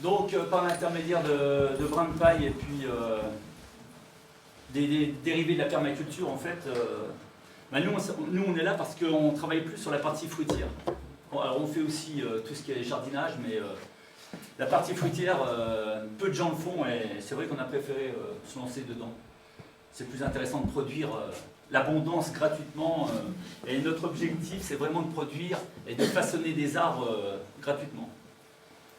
Donc, par l'intermédiaire de brins de paille et puis des dérivés de la permaculture, en fait, nous, on est là parce qu'on travaille plus sur la partie fruitière. Bon, alors, on fait aussi tout ce qui est jardinage, mais la partie fruitière, peu de gens le font et c'est vrai qu'on a préféré se lancer dedans. C'est plus intéressant de produire l'abondance gratuitement et notre objectif, c'est vraiment de produire et de façonner des arbres gratuitement.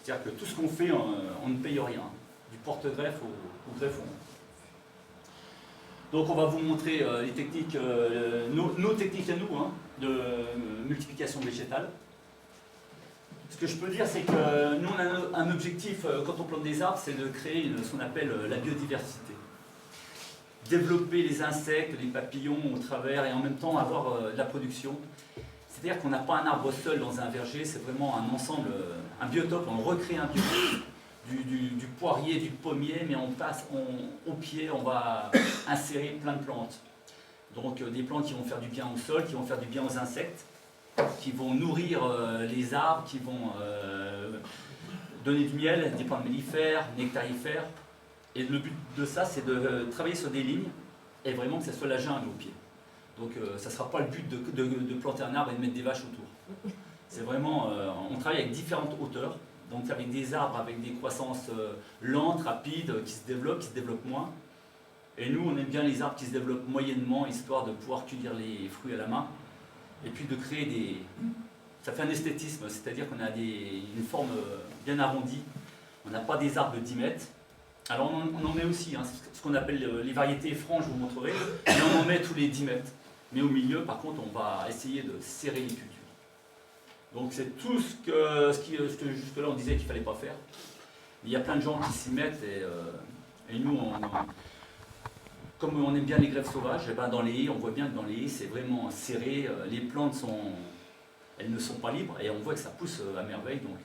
C'est-à-dire que tout ce qu'on fait, on ne paye rien, du porte-greffe au greffon. Donc on va vous montrer les techniques, nos techniques à nous, hein, de multiplication végétale. Ce que je peux dire, c'est que nous, on a un objectif, quand on plante des arbres, c'est de créer ce qu'on appelle la biodiversité. Développer les insectes, les papillons au travers et en même temps avoir de la production. C'est-à-dire qu'on n'a pas un arbre seul dans un verger, c'est vraiment un ensemble, un biotope, on recrée un biotope du poirier, du pommier, mais on passe au pied, on va insérer plein de plantes. Donc des plantes qui vont faire du bien au sol, qui vont faire du bien aux insectes, qui vont nourrir les arbres, qui vont donner du miel, des plantes mellifères, nectarifères. Et le but de ça, c'est de travailler sur des lignes et vraiment que ça soit la jungle au pied. Donc ça ne sera pas le but de planter un arbre et de mettre des vaches autour. C'est vraiment, on travaille avec différentes hauteurs, donc avec des arbres avec des croissances lentes, rapides, qui se développent moins. Et nous, on aime bien les arbres qui se développent moyennement, histoire de pouvoir cueillir les fruits à la main. Et puis de créer des... Ça fait un esthétisme, c'est-à-dire qu'on a une forme bien arrondie. On n'a pas des arbres de 10 mètres. Alors on en met aussi, hein, ce qu'on appelle les variétés franches, je vous montrerai, et on en met tous les 10 mètres. Mais au milieu, par contre, on va essayer de serrer les cultures. Donc c'est tout ce que jusque-là on disait qu'il ne fallait pas faire. Il y a plein de gens qui s'y mettent et nous, comme on aime bien les greffes sauvages, et ben dans les haies, on voit bien que dans les haies, c'est vraiment serré. Les plantes elles ne sont pas libres et on voit que ça pousse à merveille. Donc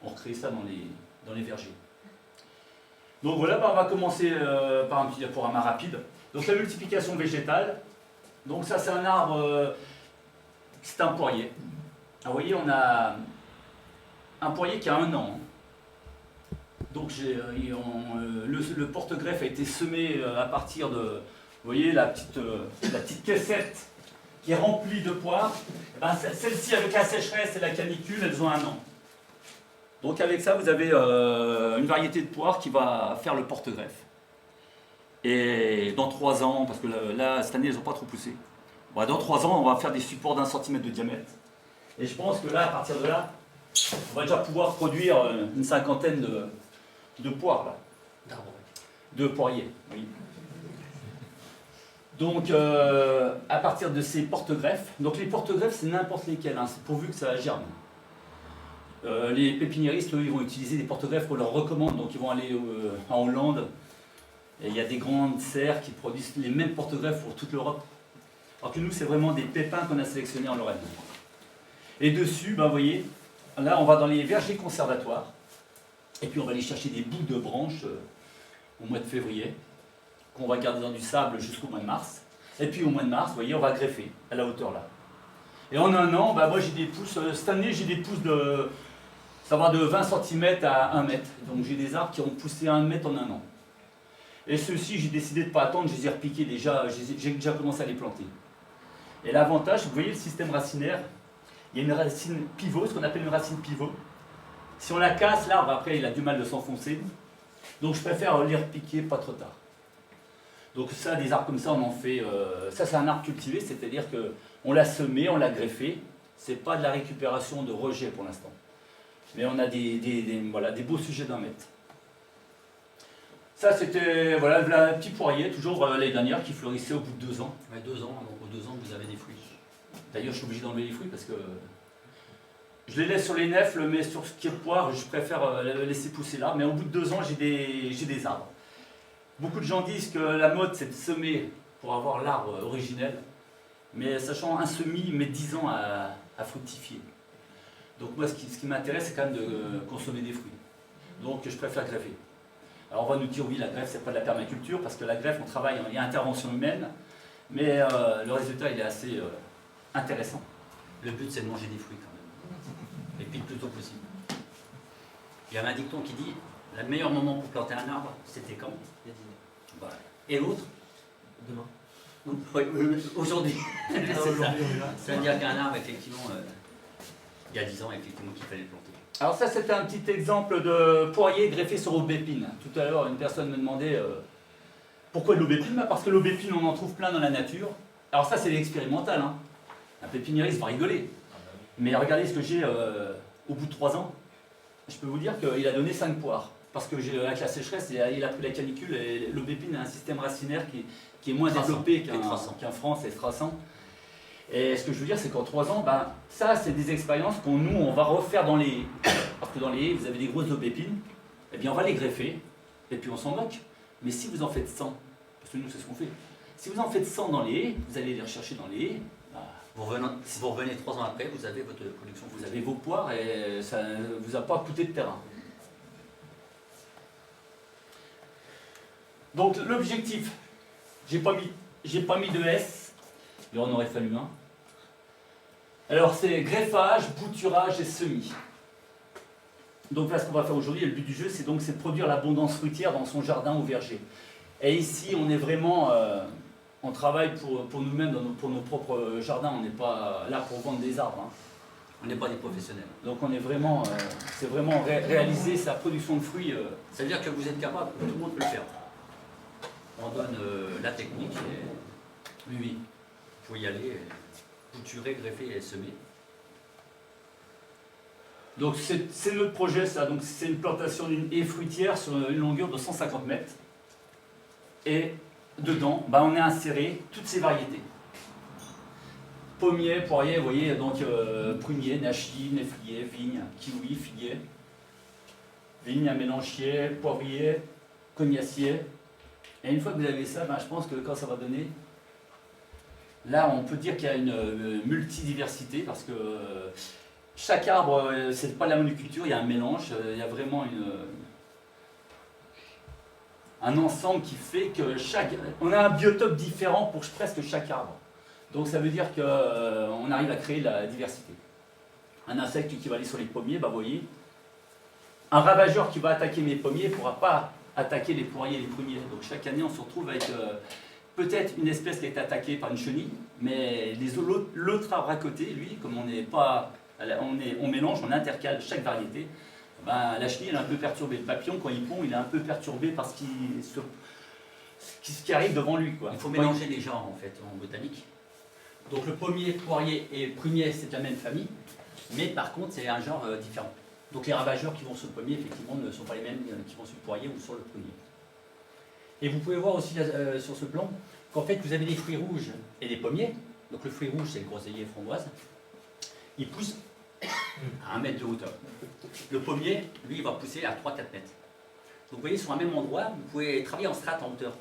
on recrée ça dans les vergers. Donc voilà, on va commencer par un petit diaporama rapide. Donc la multiplication végétale. Donc ça c'est un arbre, c'est un poirier. Alors, vous voyez, on a un poirier qui a 1 an. Donc le porte-greffe a été semé à partir de, vous voyez, la petite caissette qui est remplie de poires. Ben, celle-ci avec la sécheresse et la canicule, elles ont 1 an. Donc avec ça, vous avez une variété de poires qui va faire le porte-greffe. Et dans 3 ans, parce que là, cette année, elles n'ont pas trop poussé. Bon, dans 3 ans, on va faire des supports d'1 centimètre de diamètre. Et je pense que là, à partir de là, on va déjà pouvoir produire une 50aine de poires, là. De poiriers, oui. Donc, à partir de ces porte-greffes, donc les porte-greffes, c'est n'importe lesquels, hein, c'est pourvu que ça germe. Les pépiniéristes, eux, ils vont utiliser des porte-greffes qu'on leur recommande, donc ils vont aller en Hollande. Et il y a des grandes serres qui produisent les mêmes porte-greffes pour toute l'Europe. Alors que nous, c'est vraiment des pépins qu'on a sélectionnés en Lorraine. Et dessus, ben, vous voyez, là, on va dans les vergers conservatoires. Et puis, on va aller chercher des bouts de branches au mois de février, qu'on va garder dans du sable jusqu'au mois de mars. Et puis, au mois de mars, vous voyez, on va greffer à la hauteur là. Et en 1 an, ben, moi, j'ai des pousses, cette année, j'ai des pousses ça va de 20 cm à 1 mètre. Donc, j'ai des arbres qui ont poussé à 1 mètre en 1 an. Et ceux-ci, j'ai décidé de ne pas attendre, je les ai repiqués déjà, j'ai déjà commencé à les planter. Et l'avantage, vous voyez le système racinaire, il y a une racine pivot, ce qu'on appelle une racine pivot. Si on la casse, l'arbre, après, il a du mal de s'enfoncer. Donc je préfère les repiquer pas trop tard. Donc ça, des arbres comme ça, on en fait... ça, c'est un arbre cultivé, c'est-à-dire qu'on l'a semé, on l'a greffé. C'est pas de la récupération de rejet pour l'instant. Mais on a voilà, des beaux sujets d'1 mètre. Ça, c'était voilà, un petit poirier, toujours l'année dernière, qui fleurissait au bout de 2 ans. Ouais, 2 ans, donc aux 2 ans, vous avez des fruits. D'ailleurs, je suis obligé d'enlever les fruits parce que je les laisse sur les nefles, mais sur ce qui est poire, je préfère les laisser pousser là. Mais au bout de 2 ans, j'ai des arbres. Beaucoup de gens disent que la mode, c'est de semer pour avoir l'arbre originel. Mais sachant un semis met 10 ans à fructifier. Donc moi, ce qui m'intéresse, c'est quand même de consommer des fruits. Donc je préfère greffer. Alors on va nous dire, oui, la greffe, c'est pas de la permaculture, parce que la greffe, on travaille, il y a intervention humaine, mais le résultat, il est assez intéressant. Le but, c'est de manger des fruits quand même. Et puis le plus tôt possible. Il y avait un dicton qui dit le meilleur moment pour planter un arbre, c'était quand? Voilà. Et l'autre? Demain. Oui, aujourd'hui. C'est ça. Ça veut dire qu'un arbre, effectivement, il y a 10 ans, effectivement, qu'il fallait le planter. Alors ça, c'était un petit exemple de poirier greffé sur aubépine. Tout à l'heure, une personne me demandait pourquoi de l'aubépine? Parce que l'aubépine, on en trouve plein dans la nature. Alors ça, c'est l'expérimental. Hein. Un pépiniériste va rigoler. Mais regardez ce que j'ai au bout de 3 ans. Je peux vous dire qu'il a donné 5 poires. Parce que avec la sécheresse, il a pris la canicule et l'aubépine a un système racinaire qui est moins développé qu'un franc, c'est traçant. Et ce que je veux dire, c'est qu'en 3 ans, ben, ça, c'est des expériences on va refaire dans les haies. Parce que dans les haies, vous avez des grosses aubépines, eh bien on va les greffer, et puis on s'en moque. Mais si vous en faites 100, parce que nous, c'est ce qu'on fait, si vous en faites 100 dans les haies, vous allez les rechercher dans les haies, si vous revenez 3 ans après, vous avez votre production. Vous avez vos poires et ça ne vous a pas coûté de terrain. Donc l'objectif, j'ai pas mis de S, il en aurait fallu un. Alors c'est greffage, bouturage et semis. Donc là ce qu'on va faire aujourd'hui, et le but du jeu, c'est de produire l'abondance fruitière dans son jardin ou verger. Et ici on est vraiment, on travaille pour nous-mêmes, pour nos propres jardins, on n'est pas là pour vendre des arbres. Hein. On n'est pas des professionnels. Donc on est vraiment, c'est vraiment réaliser sa production de fruits. Ça veut dire que vous êtes capable, tout le monde peut le faire. On donne la technique et oui, il faut y aller, bouturer, greffer et semer. Donc c'est notre projet ça, donc c'est une plantation d'une haie fruitière sur une longueur de 150 mètres. Et dedans, bah, on a inséré toutes ces variétés. Pommier, poirier, vous voyez, donc prunier, nachis, néflier, vigne, kiwi, figuier, vigne, mélanchier, poivrier, cognacier. Et une fois que vous avez ça, ben, je pense que quand ça va donner, là on peut dire qu'il y a une multidiversité parce que chaque arbre, c'est pas la monoculture, il y a un mélange, il y a vraiment un ensemble qui fait que on a un biotope différent pour presque chaque arbre. Donc ça veut dire qu'on arrive à créer la diversité. Un insecte qui va aller sur les pommiers, bah, vous voyez, un ravageur qui va attaquer mes pommiers ne pourra pas attaquer les poiriers et les pruniers. Donc chaque année, on se retrouve avec peut-être une espèce qui a été attaquée par une chenille, mais l'autre arbre à côté, lui, comme on n'est pas, on mélange, on intercale chaque variété, ben, la chenille elle est un peu perturbée. Le papillon, quand il pond, il est un peu perturbé par ce qui arrive devant lui. Quoi. Il faut mélanger les genres en fait en botanique. Donc le pommier, poirier et prunier, c'est de la même famille, mais par contre c'est un genre différent. Donc les ravageurs qui vont sur le pommier, effectivement, ne sont pas les mêmes qui vont sur le poirier ou sur le prunier. Et vous pouvez voir aussi sur ce plan qu'en fait vous avez des fruits rouges et des pommiers. Donc le fruit rouge c'est le groseillier framboise. Il pousse à 1 mètre de hauteur. Le pommier, lui, il va pousser à 3-4 mètres. Donc vous voyez, sur un même endroit, vous pouvez travailler en strate en hauteur.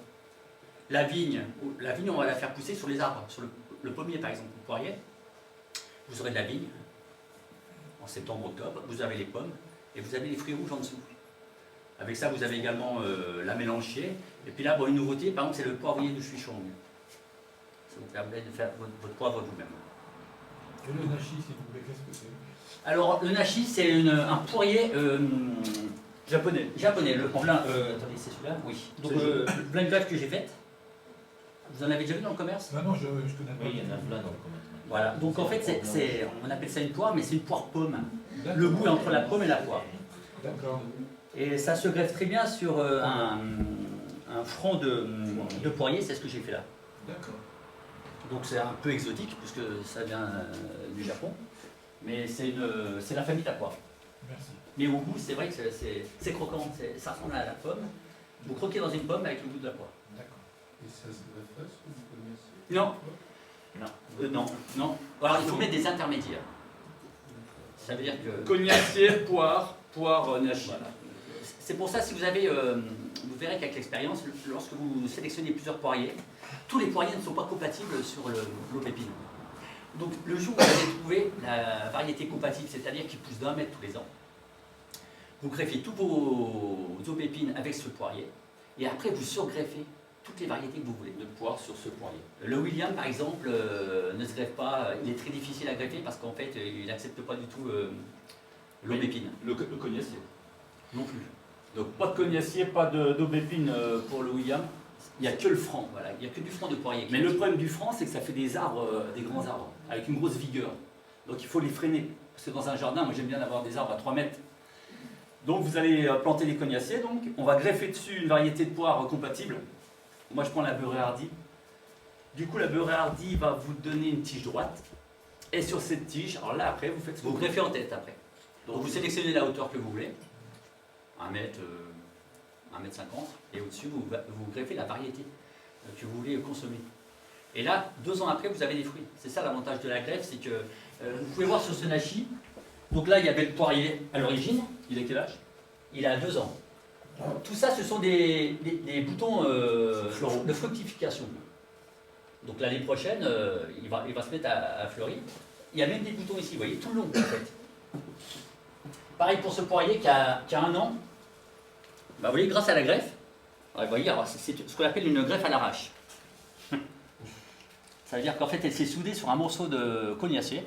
La vigne, on va la faire pousser sur les arbres. Sur le pommier, par exemple, le poirier, vous aurez de la vigne en septembre-octobre, vous avez les pommes et vous avez les fruits rouges en dessous. Avec ça, vous avez également la mélanchier. Et puis là, bon, une nouveauté, par exemple, c'est le poivrier de Chuichon. Ça vous permet de faire votre poivre vous-même. Et le nachi, s'il vous plaît, qu'est-ce que c'est? Alors, le nachi, c'est un poirier Japonais. japonais. Attendez, c'est celui-là? Oui. Donc, le blind bag que j'ai fait, vous en avez déjà vu dans le commerce? Non, non, je connais pas. Oui, il y en a plein dans le commerce. Voilà. Donc, en fait, on appelle ça une poire, mais c'est une poire pomme. Le goût est entre la pomme et la poire. D'accord. Et ça se greffe très bien sur un front de poirier, c'est ce que j'ai fait là. D'accord. Donc c'est un peu exotique puisque ça vient du Japon, mais c'est la famille de la poire. Merci. Mais au goût, c'est vrai que c'est croquant, ça ressemble à la pomme. Vous croquez dans une pomme avec le goût de la poire. D'accord. Et ça se greffe sur du Non. Non. Alors il faut mettre des intermédiaires. Ça veut dire que... Cognacier, poire, nachi. Voilà. C'est pour ça, si vous avez, vous verrez qu'avec l'expérience, lorsque vous sélectionnez plusieurs poiriers, tous les poiriers ne sont pas compatibles sur l'aubépine. Donc le jour où vous avez trouvé la variété compatible, c'est-à-dire qui pousse d'1 mètre tous les ans, vous greffez tous vos aubépines avec ce poirier, et après vous surgreffez toutes les variétés que vous voulez. De poire sur ce poirier. Le William, par exemple, ne se greffe pas, il est très difficile à greffer parce qu'en fait, il n'accepte pas du tout l'aubépine. Le cognacier. Non plus. Donc pas de cognacier, pas d'aubépine pour le William. Il n'y a que le franc. Voilà, il n'y a que du franc de poirier. Mais le problème du franc, c'est que ça fait des arbres, des grands arbres, avec une grosse vigueur. Donc il faut les freiner. Parce que dans un jardin, moi j'aime bien avoir des arbres à 3 mètres. Donc vous allez planter les cognaciers. Donc on va greffer dessus une variété de poires compatible. Moi je prends la beurrée hardie. Du coup la beurrée hardie va vous donner une tige droite. Et sur cette tige, alors là après vous faites ce que Vous greffez en tête après. Donc Donc vous sélectionnez la hauteur que vous voulez. 1 mètre, 1 mètre 50. Et au-dessus, vous greffez la variété que vous voulez consommer. Et là, 2 ans après, vous avez des fruits. C'est ça l'avantage de la greffe, c'est que vous pouvez voir sur ce nashi. Donc là, il y avait le poirier à l'origine. Il a quel âge? Il a 2 ans. Tout ça, ce sont des boutons de fructification. Donc l'année prochaine, il va se mettre à fleurir. Il y a même des boutons ici, vous voyez, tout le long en fait. Pareil pour ce poirier qui a 1 an. Bah, vous voyez, grâce à la greffe, vous voyez, c'est ce qu'on appelle une greffe à l'arrache. Ça veut dire qu'en fait, elle s'est soudée sur un morceau de cognacier.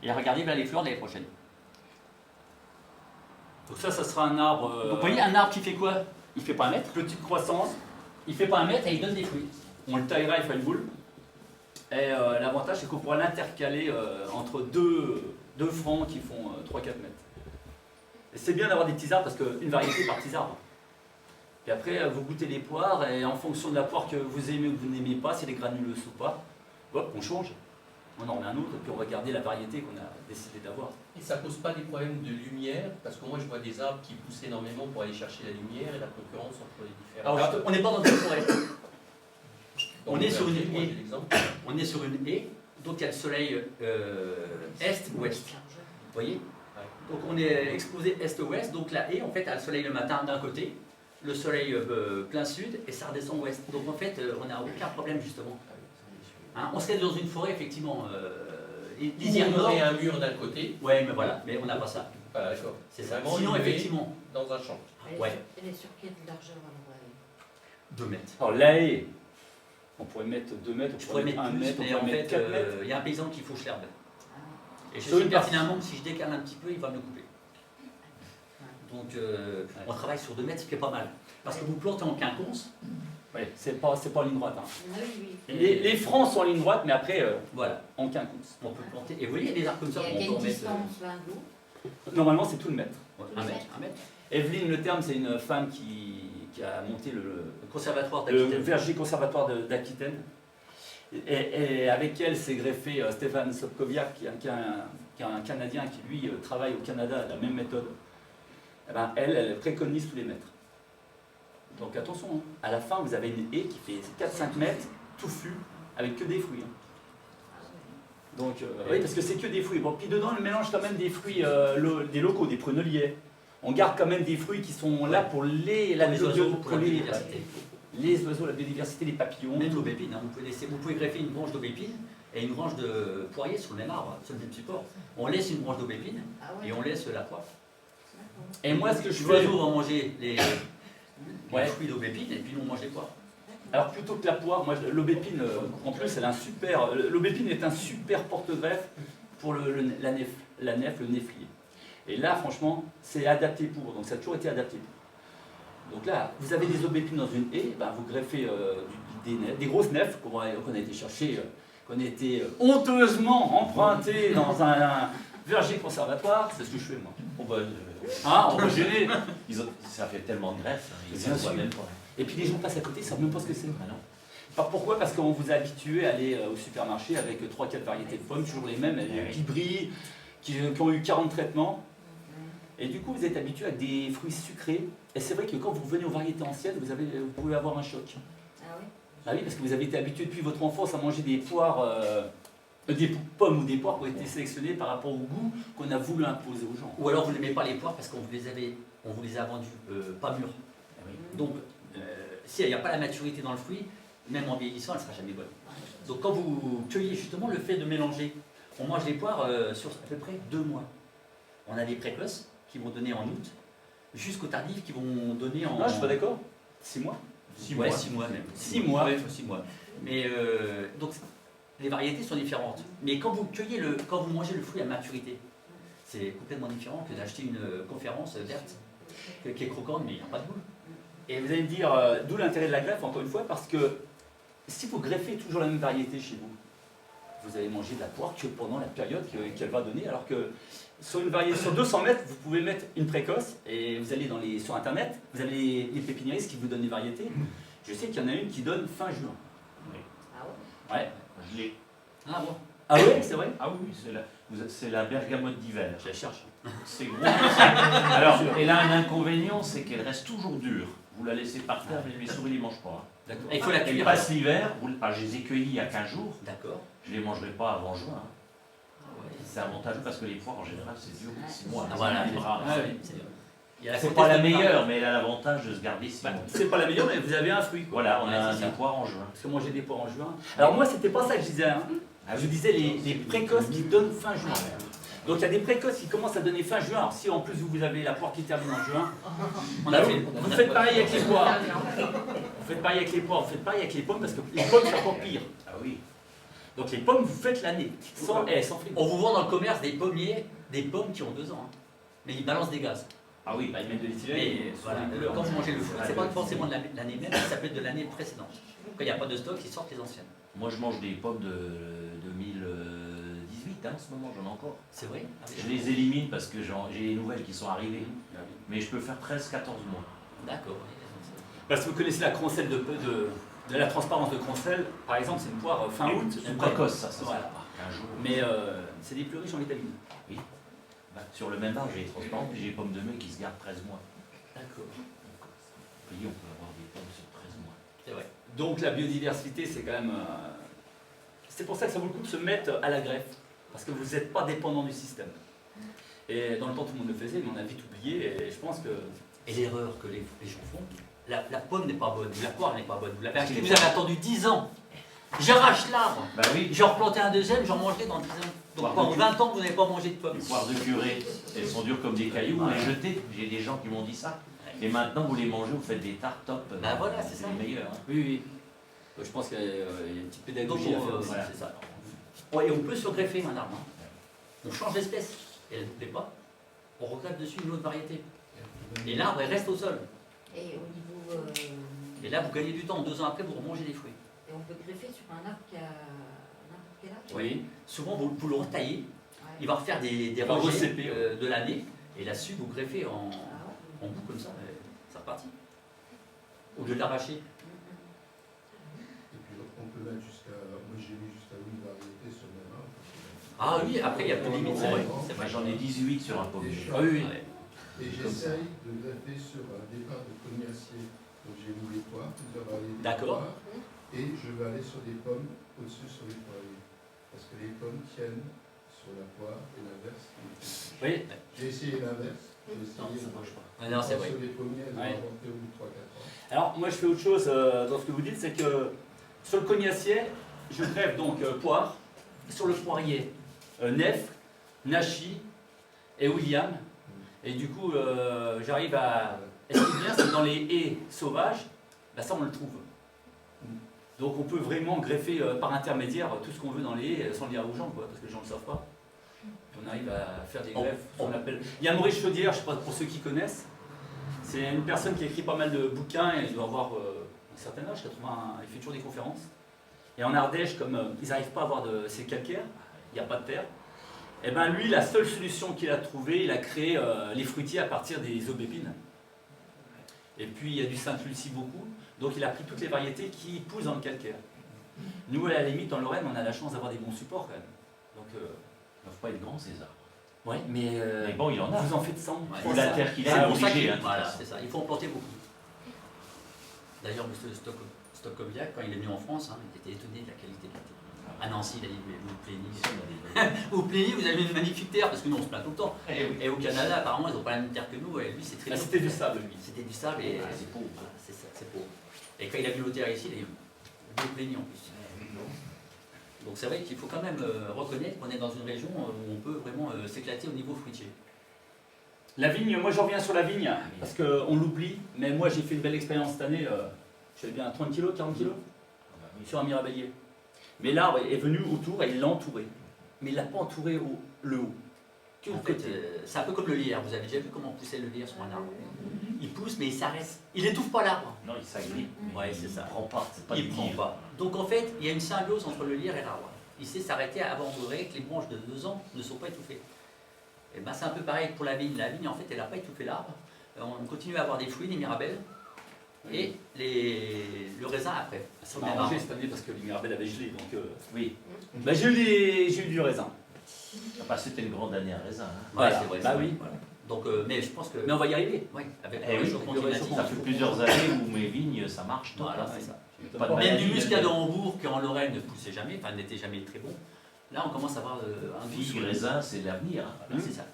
Et regardez, là, les fleurs de l'année prochaine. Donc ça sera un arbre. Donc, vous voyez, un arbre qui fait quoi? Il fait pas 1 mètre. Petite croissance. Il fait pas 1 mètre et il donne des fruits. On le taillera, il fait une boule. Et l'avantage, c'est qu'on pourra l'intercaler entre deux francs qui font 3-4 mètres. Et c'est bien d'avoir des petits arbres parce qu'une variété par petits arbres. Et après, vous goûtez les poires et en fonction de la poire que vous aimez ou que vous n'aimez pas, si elle est granuleuse ou pas, hop, on change. On en remet un autre et puis on va garder la variété qu'on a décidé d'avoir. Et ça pose pas des problèmes de lumière? Parce que moi, je vois des arbres qui poussent énormément pour aller chercher la lumière et la concurrence entre les différents. Alors, on n'est pas dans une forêt. On est sur une moi, haie. j'ai l'exemple. On est sur une haie, donc il y a le soleil est-ouest. Vous voyez? Donc on est exposé est-ouest, donc la haie en fait a le soleil le matin d'un côté, le soleil plein sud et ça redescend ouest. Donc en fait on n'a aucun problème justement. Hein, on serait dans une forêt effectivement. Lisière nord et un mur d'un côté. Ouais, mais voilà, mais on n'a pas ça. Ah, d'accord. C'est ça. Vraiment Sinon une haie effectivement, dans un champ. ouais. Elle est sur quelle largeur alors elle 2 mètres. Alors la haie, on pourrait mettre 2 mètres, on Je pourrais mettre 1 plus, mètre, on mais en pourrait fait mettre 4 mètres. il y a un paysan qui fauche l'herbe. Et je Sur sais une pertinemment que si je décale un petit peu, il va me le couper. Donc on travaille sur 2 mètres, ce qui est pas mal. Parce que vous plantez en quinconce, Ouais, c'est pas en ligne droite. Hein. Oui, oui. Les francs sont en ligne droite, mais après voilà, en quinconce. on peut planter. Et vous voyez, il y a des arbres comme ça Il y a qu'on peut quelle en mettre. distance l'un de l'autre? Normalement, c'est tout le mètre. 1 mètre, 1 mètre. Evelyne Le Terme, c'est une femme qui a monté Le conservatoire le d'Aquitaine. verger conservatoire d'Aquitaine. Et avec elle s'est greffé Stéphane Sobkowiak, qui est un Canadien qui, lui, travaille au Canada à la même méthode. Eh ben, elle préconise tous les mètres. Donc attention, hein. À la fin, vous avez une haie qui fait 4-5 mètres, touffue, avec que des fruits. Hein. Donc, oui, parce que c'est que des fruits. Bon, puis dedans, on mélange quand même des fruits des locaux, des pruneliers. On garde quand même des fruits qui sont là pour les oiseaux, pour la les- biodiversité. les oiseaux, la biodiversité, les papillons. Même l'aubépine, hein. Vous pouvez greffer une branche d'aubépine et une branche de poirier sur le même arbre, sur le même support. On laisse une branche d'aubépine Ah ouais. et on laisse la poire. D'accord. Et moi, ce que je fais, L'oiseau va manger les Ouais. fruits d'aubépine et puis nous on mange les poires. alors plutôt que la poire, moi, l'aubépine, en plus, elle a un super. L'aubépine est un super porte-greffe pour la nef, le néflier. Et là, franchement, c'est adapté pour. Donc ça a toujours été adapté pour. Donc là, vous avez des aubépines dans une haie, ben, vous greffez des grosses nefs qu'on a été chercher, qu'on a été honteusement emprunté dans un verger conservatoire. C'est ce que je fais, moi. Ah, on va gêner. Ça fait tellement de greffe, hein, ils Bien ne voient sûr. même pas. Et puis les gens passent à côté, ils ne savent même pas ce que c'est. Ah non. Pourquoi? Parce qu'on vous a habitué à aller au supermarché avec 3-4 variétés de pommes, toujours les mêmes, qui brillent, qui ont eu 40 traitements. Et du coup, vous êtes habitué à des fruits sucrés. Et c'est vrai que quand vous revenez aux variétés anciennes, vous pouvez avoir un choc. Ah oui. Ah oui, parce que vous avez été habitué depuis votre enfance à manger des poires, des pommes ou des poires qui ont été sélectionnées par rapport au goût qu'on a voulu imposer aux gens. Ou alors vous n'aimez pas les poires parce qu'on vous les a vendues pas mûres. Donc si il n'y a pas la maturité dans le fruit, même en vieillissant, elle ne sera jamais bonne. Donc quand vous cueillez justement le fait de mélanger, on mange les poires sur à peu près 2 mois. On a des précoces qui vont donner en août, jusqu'aux tardifs qui vont donner en... Non, je suis pas d'accord. 6 mois. 6 mois. Ouais, 6 mois même. 6 mois. Ouais, 6 mois. Mais donc les variétés sont différentes. Mais quand vous mangez le fruit à maturité, c'est complètement différent que d'acheter une conférence verte. qui est croquante, mais il n'y a pas de boule. Et vous allez me dire, d'où l'intérêt de la greffe, encore une fois, parce que si vous greffez toujours la même variété chez vous, vous allez manger de la poire que pendant la période qu'elle va donner, alors que sur une variété, sur 200 mètres, vous pouvez mettre une précoce, et vous allez sur Internet, vous avez les pépiniéristes qui vous donnent des variétés. Je sais qu'il y en a une qui donne fin juin. Ah ouais? Ouais. Je l'ai. Ah bon. Ah ouais, c'est vrai? Ah oui, c'est la bergamote d'hiver. Je la cherche. C'est gros. Alors, elle a un inconvénient, c'est qu'elle reste toujours dure. Vous la laissez par terre, mais les souris ne les mangent pas. D'accord. Et il faut la Elle cuire. passe l'hiver, je les ai cueillis il y a 15 jours, D'accord. je ne les mangerai pas avant juin. Ah ouais. C'est avantageux parce que les poires en général c'est dur, 6 mois. Ah, voilà. Les bras. Ah oui, c'est- il y a la C'est comtesse pas la de meilleure, mais elle a l'avantage de se garder 6 Bah, mois. c'est pas la meilleure, mais vous avez un fruit, quoi. Voilà, on Ouais, a c'est ça. des poires en juin. Parce que moi j'ai des poires en juin. Alors moi c'était pas ça que je disais, hein. Je disais les précoces qui donnent fin juin. Donc il y a des précoces qui commencent à donner fin juin. Alors si en plus vous avez la poire qui termine en juin, On bah, a vous, fait. vous faites pareil avec les poires. Vous faites pareil avec les poires, vous faites pareil avec les pommes parce que les pommes c'est encore pire. Ah oui. Donc les pommes vous faites l'année, sans frigo. On vous vend dans le commerce des pommiers, des pommes qui ont 2 ans. Hein. Mais ils balancent des gaz. Ah oui. Bah, ils mettent de l'éthylène. Mais voilà, quand vous mangez le fruit, c'est pas forcément de l'année même, ça peut être de l'année précédente. Quand il n'y a pas de stock, ils sortent les anciennes. Moi je mange des pommes de 2018, hein, en ce moment j'en ai encore. C'est vrai? Je les élimine parce que j'ai les nouvelles qui sont arrivées. Mais je peux faire 13-14 mois. D'accord. Parce que vous connaissez la croncelle de la transparence de croncelle, par exemple c'est une poire fin août. C'est précoce ça, ça Voilà. sert pas. 15 jours. Mais c'est des plus riches en vitamines. Bah, sur le même arbre, j'ai les transparentes, puis j'ai les pommes de mai qui se gardent 13 mois. D'accord. Au pays, on peut avoir des pommes sur 13 mois. C'est vrai. Donc la biodiversité, c'est quand même... c'est pour ça que ça vaut le coup de se mettre à la greffe, parce que vous n'êtes pas dépendant du système. Et dans le temps, tout le monde le faisait, mais on a vite oublié, et je pense que... Et l'erreur que les gens font, la pomme n'est pas bonne, la poire n'est pas bonne. Vous l'avez acheté, vous avez attendu 10 ans. J'arrache l'arbre. Bah oui, J'en replanter un deuxième, j'en mangerai dans 10 ans. Donc pendant 20 ans, vous n'avez pas mangé de pommes. les poires de curé, elles sont dures comme des cailloux, vous les jetez. J'ai des gens qui m'ont dit ça. Et maintenant, vous les mangez, vous faites des tartes top. Bah voilà, c'est ça. les meilleurs. Hein. Oui, oui. Donc, je pense qu'il y a une petite Donc pédagogie à faire aussi. voilà, c'est ça. Ouais, et on peut surgreffer un arbre. Hein. On change d'espèce. Et elle ne vous plaît pas, on regreffe dessus une autre variété. Et l'arbre, elle reste au sol. Et au niveau. Et là, vous gagnez du temps. 2 ans après, vous remangez des fruits. Et on peut greffer sur un arbre qui a n'importe quel âge. Oui. Souvent, vous le retaillez. Ouais. Il va refaire des va rejets recéper, de l'année. Et là-dessus, vous greffez en Ah ouais. bout comme ça. C'est reparti. Ou de l'arracher. Et puis on peut mettre jusqu'à. Moi j'ai mis jusqu'à 8 variétés sur le même arbre. Ah oui, après, il n'y a plus de limite. C'est vrai. C'est Moi, vrai. j'en ai 18 sur un pommier. Ah oui, oui. Ouais. Et j'essaye de greffer sur un départ de cognacier. Donc j'ai mis les poires, plusieurs variétés de D'accord. poires. Et je vais aller sur des pommes au-dessus sur les poiriers. Parce que les pommes tiennent sur la poire et l'inverse. Oui. J'ai essayé l'inverse. J'ai Non, essayé ça marche pas. Ah, non, c'est vrai. sur les pommiers, elles Ouais. ont inventé au bout de 3-4 ans. Alors, moi, je fais autre chose dans ce que vous dites, c'est que sur le cognacier, je greffe donc poire, sur le poirier, nef, nachi et William. Et du coup, j'arrive à... Et ce qui est bien, c'est que dans les haies sauvages, bah, ça, on le trouve. Donc, on peut vraiment greffer par intermédiaire tout ce qu'on veut dans les haies sans le dire aux gens, quoi, parce que les gens ne le savent pas. Puis on arrive à faire des greffes, ce qu'on appelle... Il y a Maurice Chaudière, je ne sais pas pour ceux qui connaissent. C'est une personne qui a écrit pas mal de bouquins, et il doit avoir un certain âge, 80, il fait toujours des conférences. Et en Ardèche, comme ils n'arrivent pas à avoir ces calcaires, il n'y a pas de terre, et ben lui, la seule solution qu'il a trouvée, il a créé les fruitiers à partir des aubépines. Et puis il y a du Sainte-Lucie beaucoup, donc il a pris toutes les variétés qui poussent dans le calcaire. Nous, à la limite, en Lorraine, on a la chance d'avoir des bons supports quand même. Donc, Ils ne doivent pas être grands ces arbres. ouais, mais Mais bon, il y en a. vous en faites 100. Ouais, Pour c'est la ça. terre qu'il C'est a, pour ça obligé. qu'il- Hein, de toute voilà, façon. c'est ça. Il faut en planter beaucoup. D'ailleurs, M. Stokoviak, quand il est venu en France, hein, il était étonné de la qualité de la terre. À Nancy, il a dit, mais vous vous plaignez. Vous vous plaignez, vous avez une magnifique terre, parce que nous on se plaint tout le temps. Et au Canada, apparemment, ils n'ont pas la même terre que nous, et lui c'est très Ah, bien. c'était du sable, lui. C'était du sable et Ah, c'est pauvre. Voilà, c'est ça, c'est pauvre. Et quand il a vu nos terres ici, il a dit, vous vous plaignez en plus. Donc c'est vrai qu'il faut quand même reconnaître qu'on est dans une région où on peut vraiment s'éclater au niveau fruitier. La vigne, moi je reviens sur la vigne, parce qu'on l'oublie, mais moi j'ai fait une belle expérience cette année, j'avais bien 30 kg, 40 kg, sur un mirabellier. Mais l'arbre est venu autour et il l'a entouré. Mais il ne l'a pas entouré le haut. que en fait, c'est un peu comme le lierre. Vous avez déjà vu comment poussait le lierre sur un arbre? Il pousse, mais il s'arrête. Il n'étouffe pas l'arbre. Non, il s'agrippe. Ouais, c'est ça. Il prend pas, c'est pas Il du prend dire. pas. Donc en fait, il y a une symbiose entre le lierre et l'arbre. Il sait s'arrêter avant que les branches de 2 ans ne sont pas étouffées. Et ben c'est un peu pareil pour la vigne. La vigne, en fait, elle n'a pas étouffé l'arbre. On continue à avoir des fruits, des mirabelles, et le raisin après. Ça m'a arrangé cette année parce que les mirabelles avaient gelé. Donc, Oui. bah, j'ai eu du raisin. Ah bah, c'était une grande année à raisin. Hein. Voilà. c'est vrai. Bah c'est vrai. oui. Voilà. Donc, mais je pense que. Mais on va y arriver. Oui, avec Eh le oui, réchauffement le climatique. réchauffement Ça fait plusieurs années où mes vignes, ça marche top. Voilà, hein. c'est ça. Pas de Même maladie, du muscat de Hambourg qui en Lorraine ne poussait jamais, enfin n'était jamais très bon. Là, on commence à avoir un goût sur Figue, le raisin, c'est l'avenir. Hein. Voilà, c'est ça.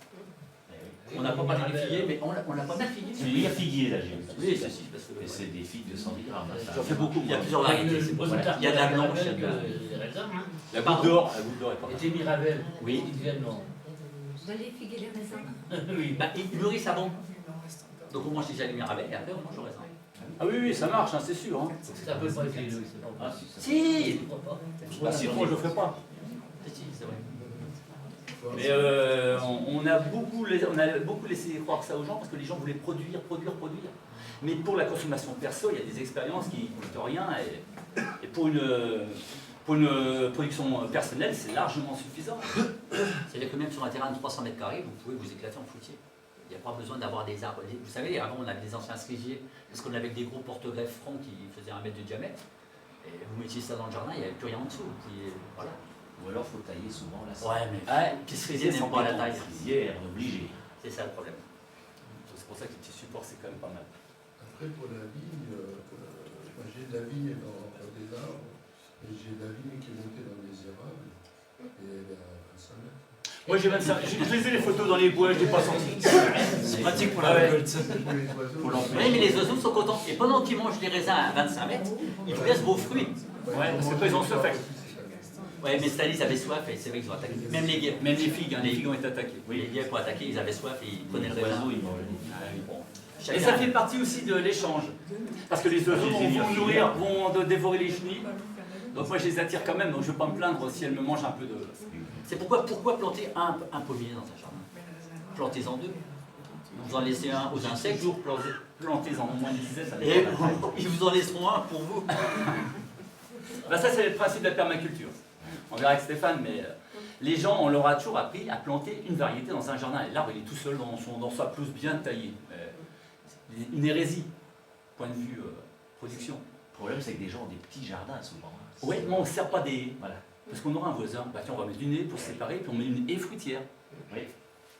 Eh oui. On n'a pas parlé du figuier, mais on l'a pas mal figuier. C'est meilleur figuier là, j'ai vu. Oui, c'est si, parce que. Et c'est des figues de 110 grammes. hein, ça. J'en fais beaucoup. Il y a moi. plusieurs variétés. c'est pour ça. Il y a de la blanche, il y a de la. Les raisins, hein. La goutte d'or est pas mal. Et tes mirabelles, Oui. ils deviennent non. Vous allez figuer les raisins. Oui. Bah, ils mûrissent avant. Donc on mange déjà les mirabelles et après on mange le raisin. Ah oui, ça marche, hein, c'est sûr. Hein. Ça peut pas être les deux, c'est pas Ah, possible. si, ça. Si Bah, sinon, je le ferai pas. Si, c'est vrai. Mais on a beaucoup laissé croire ça aux gens parce que les gens voulaient produire. Mais pour la consommation perso, il y a des expériences qui ne coûtent rien et pour une production personnelle, c'est largement suffisant. C'est-à-dire que même sur un terrain de 300 mètres carrés, vous pouvez vous éclater en fruitier. Il n'y a pas besoin d'avoir des arbres. Vous savez, avant on avait des anciens cerisiers parce qu'on avait des gros porte-greffes francs qui faisaient 1 mètre de diamètre. Et vous mettiez ça dans le jardin, il n'y avait plus rien en dessous. Vous pouviez, voilà. Ou alors, il faut tailler souvent la Ouais, mais Ouais, les cerisiers n'aiment pas la taille. frisière, obligé. C'est ça le problème. C'est pour ça que les petits supports, c'est quand même pas mal. Après, pour la vigne, moi j'ai de la vigne dans des arbres, et j'ai de la vigne qui est montée dans des érables, et elle est à 25 mètres. Moi j'ai 25, je les ai les photos dans les bois, je les ai pas sorties. C'est pratique pour la récolte. Pour les oiseaux, Faut l'empêcher. Oui, mais les oiseaux sont contents. Et pendant qu'ils mangent les raisins à 25 mètres, ils vous laissent vos fruits. Ouais, parce que ils ont soif. Ouais, mais Stanis avait soif et c'est vrai qu'ils ont attaqué. Même les guêpes. Même les figues, hein, les figues ont été attaquées. Les guêpes ont attaqué, ils avaient soif et ils prenaient Les le raisin. oiseaux, ils mangent. Et ça fait partie aussi de l'échange. Parce que les oiseaux vont nourrir, vont dévorer les chenilles. Donc moi je les attire quand même, donc je ne vais pas me plaindre si elles me mangent un peu de... C'est pourquoi planter un pommier dans un jardin? Plantez-en 2. Vous en laissez un aux insectes. Toujours plantez en moins de dizaines, ça Et dépend. ils vous en laisseront un pour vous. Bah ça c'est le principe de la permaculture. On verra avec Stéphane, mais les gens, on leur a toujours appris à planter une variété dans un jardin. Et l'arbre il est tout seul dans sa pelouse bien taillée. C'est une hérésie, point de vue production. Le problème, c'est que des gens ont des petits jardins souvent. hein. Oui, mais on ne sert pas des... Voilà. Parce qu'on aura un voisin, bah tiens, on va mettre du nez pour se séparer, puis on met une haie fruitière. Oui.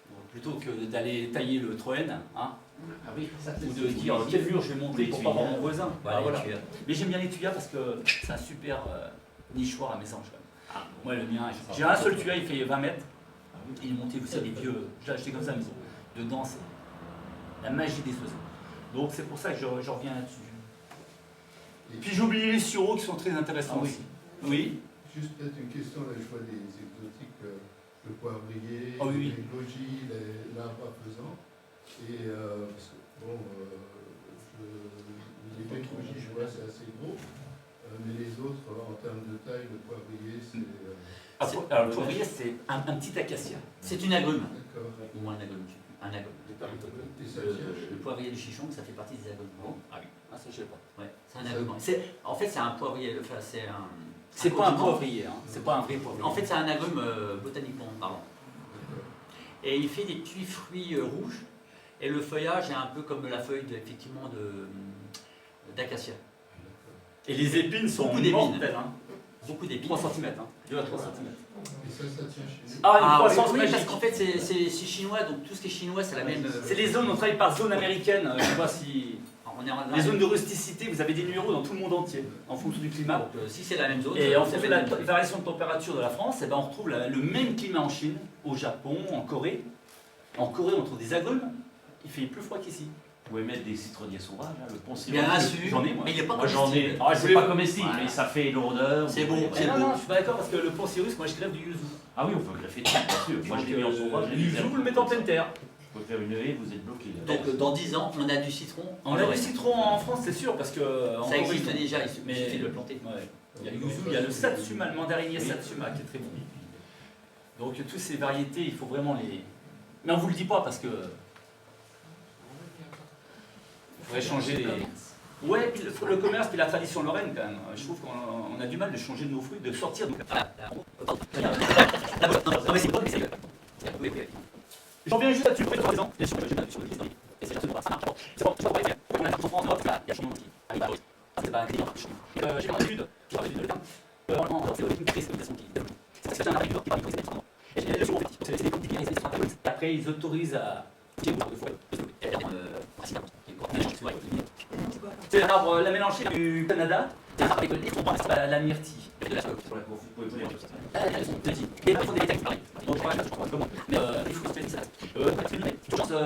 Donc, plutôt que d'aller tailler le troène, hein, Ah oui, ça, ou de dire quel mur je vais monter pour pas voir mon voisin. Voilà, Voilà. tu- Mais j'aime bien les tuyas parce que c'est un super nichoir à mésange. Quand même. Ah, Moi, le mien, j'ai un seul tuyau, il fait 20 mètres. ah oui. Il est monté, vous savez, des vieux. Je l'ai acheté comme ça à la maison. Dedans, c'est la magie des oiseaux. Donc c'est pour ça que je reviens là-dessus. Et puis j'ai oublié les sureaux qui sont très intéressants Ah oui. aussi. Oui. Juste peut-être une question, là, je vois des exotiques, le poivrier, Ah oui, oui. les goji, l'arbre à pesant. Et parce que, bon, les goji, je vois, c'est assez gros. Mais les autres, en termes de taille, le poivrier, c'est. Alors le poivrier, c'est un petit acacia. C'est une agrume. D'accord. Ou un agrume. Un agrume. Et ça tient. Le poivrier du chichon, ça fait partie des agrumes. Ah oui. Ah, ça, je sais pas. Ouais, c'est un agrume. En fait, c'est un poivrier. Enfin, c'est un. C'est pas un condiment. poivrier, hein. C'est pas un vrai poivrier. En fait, c'est un agrume botaniquement parlant. Et il fait des petits fruits rouges. Et le feuillage est un peu comme la feuille effectivement d'acacia. Et les épines sont Beaucoup d'épines. mortelles, hein. Beaucoup d'épines. 3 cm, hein. 2 à 3 cm. Et ça tient chez nous. Ah, une Ah, oui, croissance oui, magique. parce qu'en fait, c'est chinois, donc tout ce qui est chinois, c'est la même. C'est les zones, on travaille par zone américaine. Je sais pas si. On est en Les zones de rusticité, vous avez des numéros dans tout le monde entier, en fonction du climat. Donc, si c'est la même zone. Et en c'est fait, la la même. variation de température de la France, eh ben, on retrouve le même climat en Chine, au Japon, en Corée. En Corée, on trouve des agrumes. Il fait plus froid qu'ici. Vous pouvez mettre des citronniers sauvages, hein, le pont Bien sûr, J'en ai, moi. mais il n'est pas Moi j'en ai. comestible. Ah, je C'est voulais- pas comestible, Voilà. mais ça fait l'odeur. C'est vous bon, voyez. c'est non, beau. non, je suis pas d'accord parce que le pont Cyrus, moi je crève du yuzu. Ah oui, on peut greffer dessus, bien sûr. Moi je l'ai mis en sauvage. Le yuzu, vous le mettez en pleine terre. Vous pouvez faire une haie, vous êtes bloqué. Donc, dans 10 ans, on a du citron. On a du citron en France, c'est sûr, parce que. en Ça Corée, existe ils ont- déjà, il Mais- suffit de le planter. Ouais. Il y a le yuzu, il y a le satsuma, le mandarinier satsuma qui est très bon. Donc toutes ces variétés, il faut vraiment Mais on vous le dit pas parce que. Il faudrait changer les. Ouais, puis le commerce, puis la tradition lorraine quand même. Je trouve qu'on a du mal de changer nos fruits, de sortir. J'en viens juste là-dessus, par exemple. Bien sûr, j'ai mal sur le livre. Et c'est là que ça marche. C'est bon, on a un enfant en Europe, il y a changement qui arrive. C'est pas un client. J'ai mon étude, je travaille de l'État. C'est une crise qui c'est un arrêt qui parle de et le second petit, c'est compliqué, c'est après ils autorisent à. C'est l'arbre, la mélangerie du Canada, c'est un arbre avec les trompes, c'est la myrtille.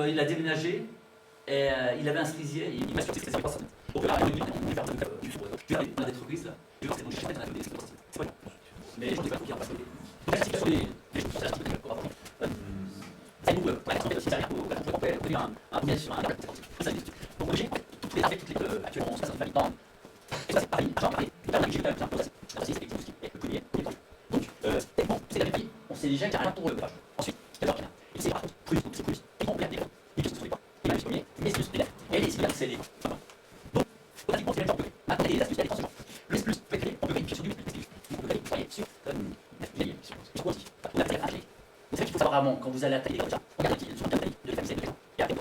Il a déménagé, et il avait un cerisier, il m'a surpris que c'était pas ça. Donc là, il y a des entreprises là, c'est pas mais je ne sais pas qui en passe. C'est nous, un sur un donc j'ai toutes les actuellement 60 habitants. Et ça c'est Paris, Paris. Là j'ai quand même un process. C'est le premier. Donc c'est la vie. On sait déjà qu'il n'y a rien pour le page. Ensuite, c'est leur client. Et c'est par contre plus, donc c'est plus. Ils vont perdre des gens. Ils ne se trouvent pas. Ils vont les premiers, mais c'est le supérieur. Et les civils, c'est les. Donc, automatiquement, c'est le même genre. Après les astuces, il y a des transitions. Le plus, on peut créer sur du on peut créer sur vous savez qu'il faut savoir avant, quand vous allez attaquer les gens, regardez sur la taille de la camisette et après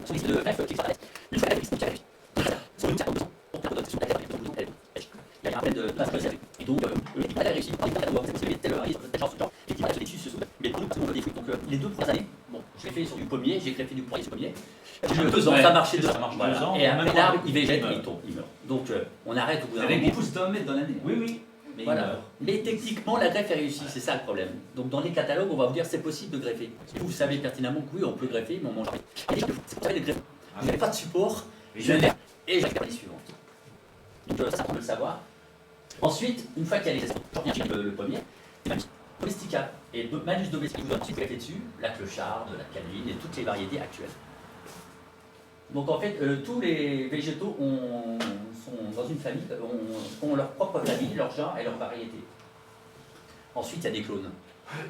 sur liste de bref qui s'arrête. Une fois la liste qui arrive, sur nous, 52 ans, on peut sur la taille de la il y a un appel de place de service. Et donc, l'équipe a réussi, par exemple, vous avez tel risque, tel genre, l'équipe a dessus se soude. Mais pour nous, c'est des fruits. Donc, les 2 premières années, bon, je l'ai fait sur du pommier, j'ai greffé du poirier sur pommier. 2 ans, ça marchait 2 ans. Voilà. Et après l'arbre, il végète, il tombe, il meurt. Donc, on arrête au bout d'un moment. Avec des pousses d'un mètre dans l'année. Oui, oui. Mais voilà. Mais techniquement, la greffe est réussie, c'est ça le problème. Donc dans les catalogues, on va vous dire c'est possible de greffer. Et vous savez pertinemment que oui, on peut greffer, mais on mange rien. C'est pour ça que les greffes. Vous n'avez pas de support, et je vais les suivantes. Donc ça, on peut le savoir. Ensuite, une fois qu'il y a les espèces, je reviens le pommier, c'est malus domesticable. Et malus domestique, vous ensuite greffer dessus la clocharde, la caline et toutes les variétés actuelles. Donc en fait, tous les végétaux sont dans une famille, ont leur propre famille, leur genre et leur variété. Ensuite, il y a des clones.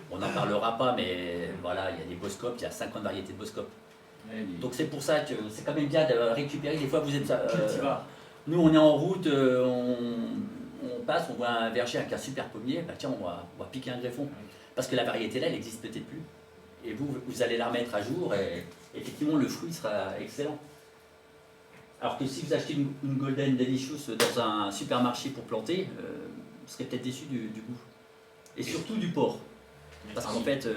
On n'en parlera pas, mais voilà, il y a des boscopes, il y a 50 variétés de boscopes. Donc c'est pour ça que c'est quand même bien de récupérer. Des fois, vous êtes... nous, on est en route, on passe, on voit un verger avec un super pommier, bah tiens, on va piquer un greffon. Parce que la variété là, elle n'existe peut-être plus. Et vous allez la remettre à jour et effectivement le fruit sera excellent. Alors que si vous achetez une Golden Delicious dans un supermarché pour planter, vous serez peut-être déçu du goût. Et surtout du porc. Parce qu'en fait,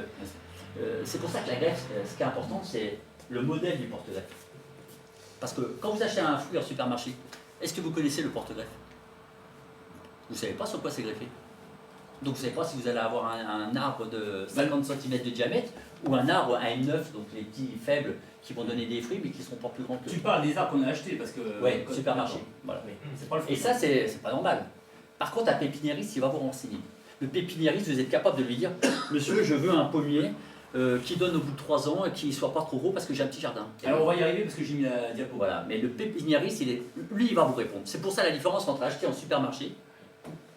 c'est pour ça que la greffe, ce qui est important, c'est le modèle du porte-greffe. Parce que quand vous achetez un fruit en supermarché, est-ce que vous connaissez le porte-greffe? Vous ne savez pas sur quoi c'est greffé. Donc vous ne savez pas si vous allez avoir un arbre de 50 cm de diamètre ou un arbre à M9, donc les petits faibles qui vont donner des fruits mais qui ne seront pas plus grands que... Tu parles des arbres qu'on a achetés parce que... Oui, supermarché. Voilà. C'est pas le fruit. Et ça, c'est pas normal. Par contre, un pépiniériste, il va vous renseigner. Le pépiniériste, vous êtes capable de lui dire « Monsieur, je veux un pommier qui donne au bout de 3 ans et qui ne soit pas trop gros parce que j'ai un petit jardin. » Alors on va y arriver parce que j'ai mis la diapo. Voilà, mais le pépiniériste, lui, il va vous répondre. C'est pour ça la différence entre acheter en supermarché,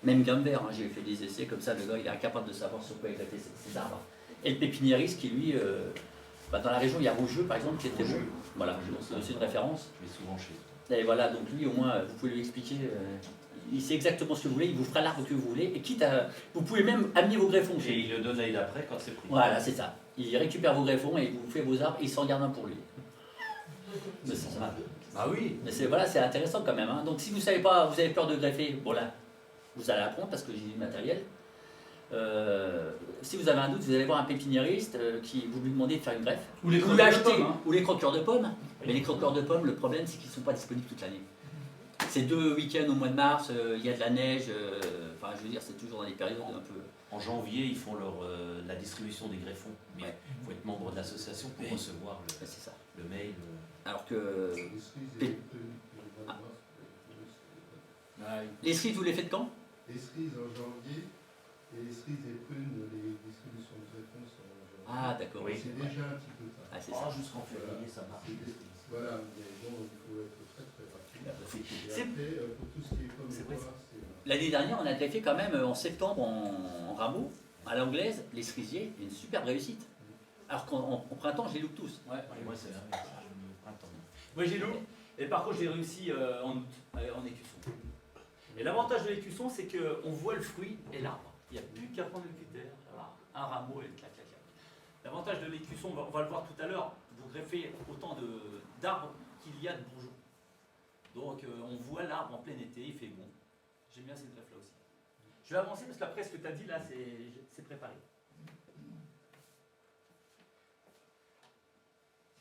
même gamme vert, hein, j'ai fait des essais comme ça, le gars il est incapable de savoir sur quoi il a fait ses arbres. Et le pépiniériste qui lui, dans la région il y a Rougeux par exemple qui est très bon. Voilà, c'est une référence. Je vais souvent chez eux. Et voilà, donc lui au moins vous pouvez lui expliquer, il sait exactement ce que vous voulez, il vous fera l'arbre que vous voulez, et quitte à, vous pouvez même amener vos greffons. Et il le donne l'année d'après quand c'est pris. Voilà, c'est ça. Il récupère vos greffons et il vous fait vos arbres et il s'en garde un pour lui. Mais c'est ça. Ah oui. Mais voilà, c'est intéressant quand même. Hein. Donc si vous savez pas, vous avez peur de greffer, bon là, vous allez apprendre parce que j'ai du matériel. Si vous avez un doute, vous allez voir un pépiniériste qui vous lui demandez de faire une greffe. Ou les vous croqueurs de l'achetez, pommes, hein. ou les croqueurs de pommes. Mais les croqueurs de pommes, le problème c'est qu'ils ne sont pas disponibles toute l'année. C'est 2 week-ends au mois de mars, il y a de la neige, enfin je veux dire c'est toujours dans des périodes un peu... En janvier, ils font la distribution des greffons. Mais il faut être membre de l'association pour recevoir c'est ça. le mail. Alors que... Les cerises, vous les faites quand? Les cerises en janvier, et les cerises et prunes, les distributions de greffons sont en janvier. Ah d'accord. Oui. C'est déjà un petit peu tard. Ah, c'est ça. Jusqu'en février, ça marche. Voilà, mais bon, il faut être très très rapide. Et C'est- après, pour tout ce qui est pommes et vrai, poires, c'est... L'année dernière, on a greffé quand même en septembre en rameau, à l'anglaise, les cerisiers, une superbe réussite. Alors qu'en printemps, je les loupe tous. Ouais, moi c'est le printemps. Moi j'ai loup, et par contre j'ai réussi en août, en écusson. Et l'avantage de l'écusson, c'est qu'on voit le fruit et l'arbre. Il n'y a plus qu'à prendre le cutter, voilà, un rameau et clac, clac, clac. L'avantage de l'écusson, on va le voir tout à l'heure, vous greffez autant d'arbres qu'il y a de bourgeons. Donc on voit l'arbre en plein été, il fait bon. J'aime bien cette greffe là aussi. Je vais avancer parce qu'après ce que tu as dit là, c'est préparé.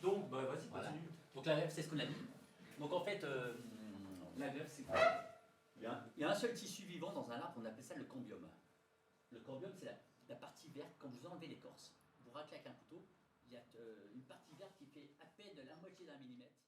Donc, bah, vas-y, Voilà. continue. Donc la greffe, c'est ce qu'on a dit. Donc en fait, La greffe, c'est quoi? il y a un seul tissu vivant dans un arbre, on appelle ça le cambium. Le cambium, c'est la partie verte. Quand vous enlevez l'écorce, vous raclez avec un couteau, il y a une partie verte qui fait à peine la moitié d'un millimètre.